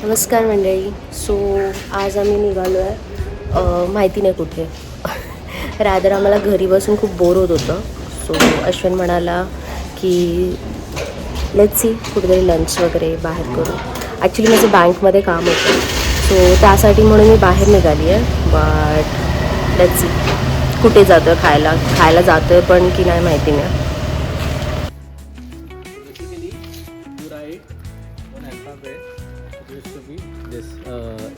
नमस्कार मंडळी. सो आज आम्ही निघालो आहे माहिती नाही कुठे. रादर आम्हाला घरी बसून खूप बोर होत होतं. सो अश्विन म्हणाला की लेट्स सी कुठेतरी लंच वगैरे बाहेर करू. ॲक्च्युली माझं बँकमध्ये काम होतं, सो त्यासाठी म्हणून मी बाहेर निघाली आहे. बट लेट्स सी कुठे जातो आहे. खायला जातो आहे पण की नाही माहिती नाही.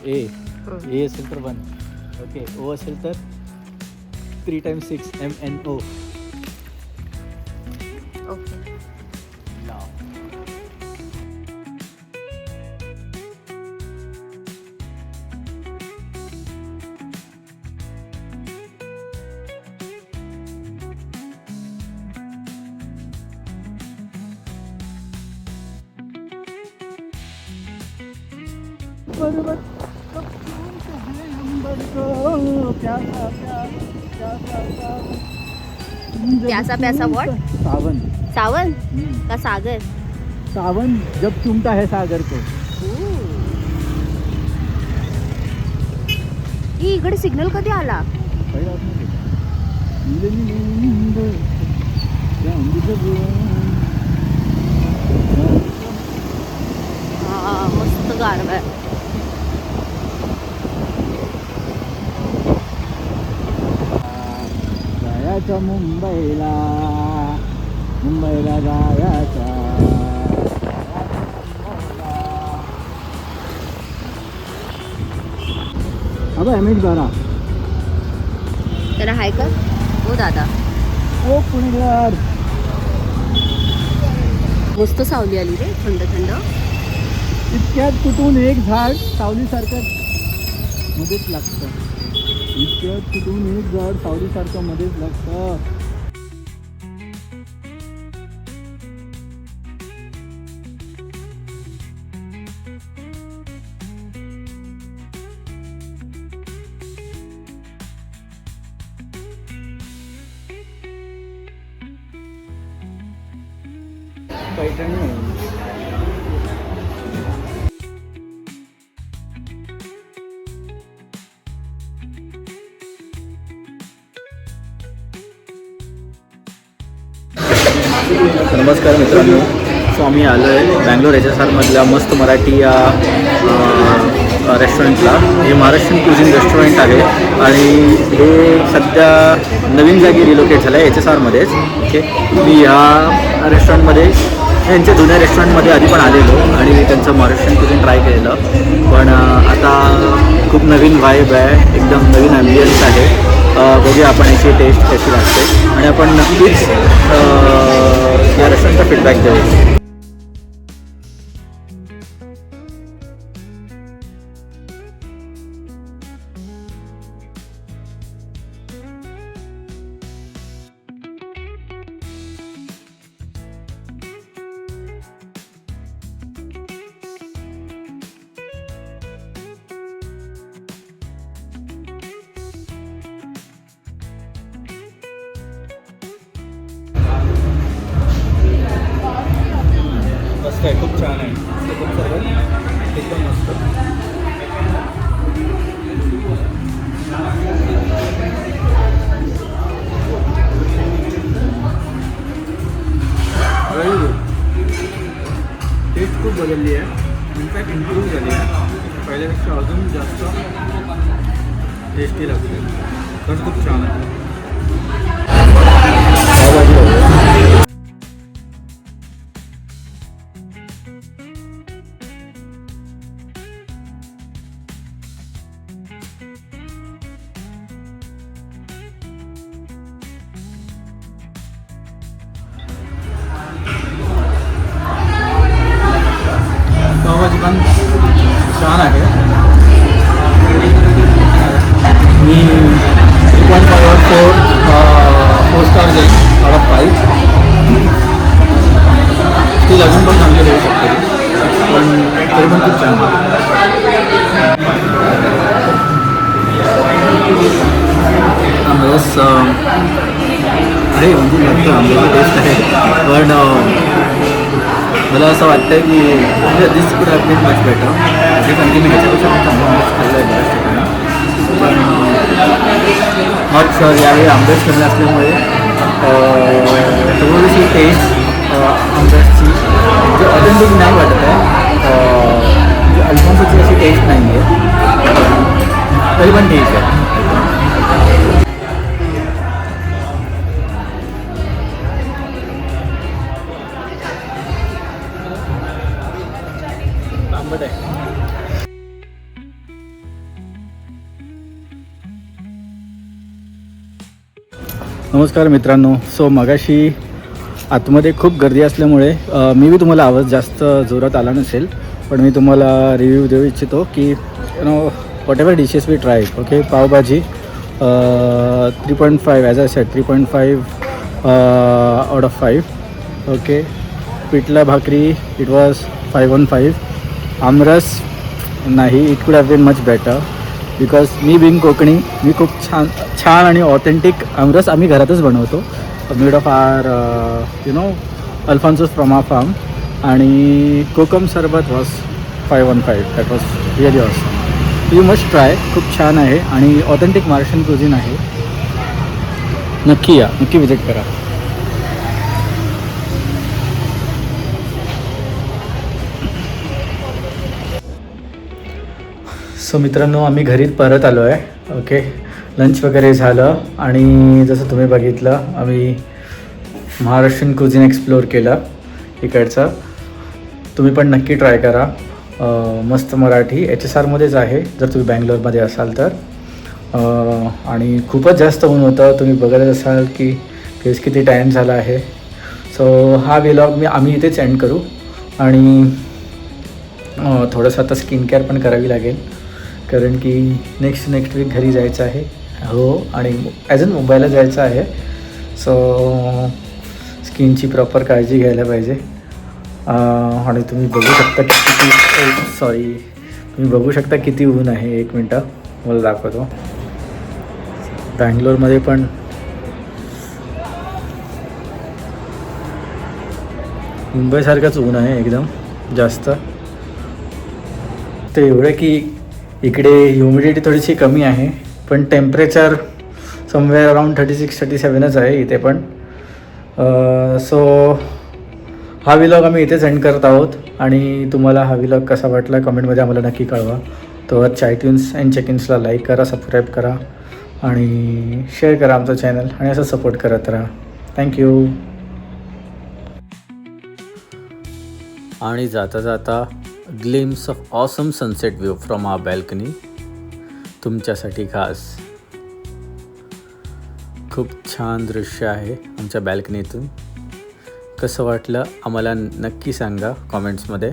ए असेल तर 1, ओके. ओ असेल तर 3 times 6 MNO. ओके. प्यासा प्यासा व्हाट? सावन. सावन का सागर? सावन जब चूमता है सागर को. इकडे सिग्नल कधी आला? मस्त गारवा आहे. जायचं मुंबईला जायचं. अबे MH12 त्याला हाय का हो दादा? ओ पुणेकर. मस्त सावली आली रे, थंड थंड. इतक्यात कुठून एक झाड सावलीसारखं मध्येच लागतं. इतक्यात कुठून एक झाड सावलीसारखं मध्येच लागतं. पैठणी नमस्कार मित्रांनो. सो आम्ही आलो आहे बँगलोर HSR मधल्या मस्त मराठी या रेस्टॉरंटला. हे महाराष्ट्रीयन क्युझिन रेस्टॉरंट आहे आणि हे सध्या नवीन जागी रिलोकेट झालं आहे HSRमध्येच. ओके. मी ह्या रेस्टॉरंटमध्ये यांच्या जुन्या रेस्टॉरंटमध्ये आधी पण आलेलो आणि त्यांचं महाराष्ट्रीयन क्युझिन ट्राय केलेलं. पण आता खूप नवीन वाईब आहे, एकदम नवीन ॲम्बियन्स आहे. बघूया आपण याची टेस्ट कशी लागते आणि आपण नक्कीच या रेस्टॉरंटचा फीडबॅक देऊ. मस्त आहे, खूप छान आहे. खूप सर्व एकदम मस्त. Very good. टेस्ट खूप बदलली आहे, इनफॅक्ट इम्प्रूव्ह झाली आहे. पहिल्यापेक्षा अजून जास्त टेस्टी लागते. तर खूप छान आहे. पावभाजी पण छान आहे. मी 4 स्टार देईन आउट ऑफ 5. ती अजून पण चांगली देऊ शकते, पण तरी पण खूप छान आहे. आंब्यास अरे म्हणजे नक्की आंब्याची टेस्ट आहे, पण मला असं वाटतं की दिस कुड हॅव बीन मच बेटर. जे पण मी ह्याच्यापेक्षा पण चांगला आंबेस खाल्ला आहे बऱ्याच ठिकाणी, पण नॉट शुअर यावेळी आंबेस कमी असल्यामुळे थोडीशी टेस्ट आंब्याची जे ऑथेंटिक नाही वाटत आहे, म्हणजे अल्फॉन्सोची अशी टेस्ट नाही आहे, तरी पण ठीक आहे. आंबट आहे. नमस्कार मित्रांनो. सो मगाशी आतमध्ये खूप गर्दी असल्यामुळे मी बी तुम्हाला आवाज जास्त जोरात आला नसेल, पण मी तुम्हाला रिव्ह्यू देऊ इच्छितो की whatever dishes we try. Okay, pav bhaji 3.5 as I said 3.5 out of 5. Okay, pithla bhakri it was 5/5. Aamras नाही, it could have been much better because मी बिंग कोकणी, मी खूप छान आणि ऑथेंटिक आमरस आम्ही घरातच बनवतो, made of our alphonsos from our farm. आणि कोकम सरबत was 5/5. That was really awesome. You must try. खूप छान आहे आणि ऑथेंटिक महाराष्ट्रीयन कुझिन आहे. नक्की या, नक्की विजिट करा. सो मित्रांनो, आम्ही घरी परत आलो आहे. ओके, लंच वगैरे झालं आणि जसं तुम्ही बघितलं आम्ही महाराष्ट्रीयन कुझिन एक्सप्लोअर केलं इकडचं. तुम्ही पण नक्की ट्राय करा. मस्त मराठी HSRमध्येच आहे जर तुम्ही बँगलोरमध्ये असाल तर. आणि खूपच जास्त ऊन होतं, तुम्ही बघत असाल की किती टाईम झाला आहे. सो हा व्लॉग आम्ही इथेच एंड करू आणि थोडंसं आता स्किन केअर पण करावी लागेल, कारण की नेक्स्ट वीक घरी जायचं आहे. हो, आणि ॲज अन मुंबईला जायचं आहे. सो स्किनची प्रॉपर काळजी घ्यायला पाहिजे. आणि तुम्ही बघू शकता तुम्ही बघू शकता किती ऊन आहे. एक मिनटं मला दाखवतो. बँगलोरमध्ये पण मुंबईसारखंच ऊन आहे, एकदम जास्त. ते एवढं की इकडे ह्युमिडिटी थोडीशी कमी आहे, पण टेम्परेचर समवेअर अराउंड 36-37च आहे इथे पण. सो हा व्लॉग आम्ही इथेच एंड करत आहोत आणि तुम्हाला हा व्लॉग कसा वाटला कमेंटमध्ये आम्हाला नक्की कळवा. तर चायट्यून्स अँड चेकिन्सला लाईक करा, सबस्क्राईब करा आणि शेअर करा आमचं चॅनल आणि असं सपोर्ट करत राहा. थँक्यू. आणि जाता जाता glimpse of awesome sunset view from our balcony तुमच्यासाठी खास. खूप छान दृश्य आहे आमच्या बॅल्कनीतून. कसं वाटलं आम्हाला नक्की सांगा कॉमेंट्समध्ये.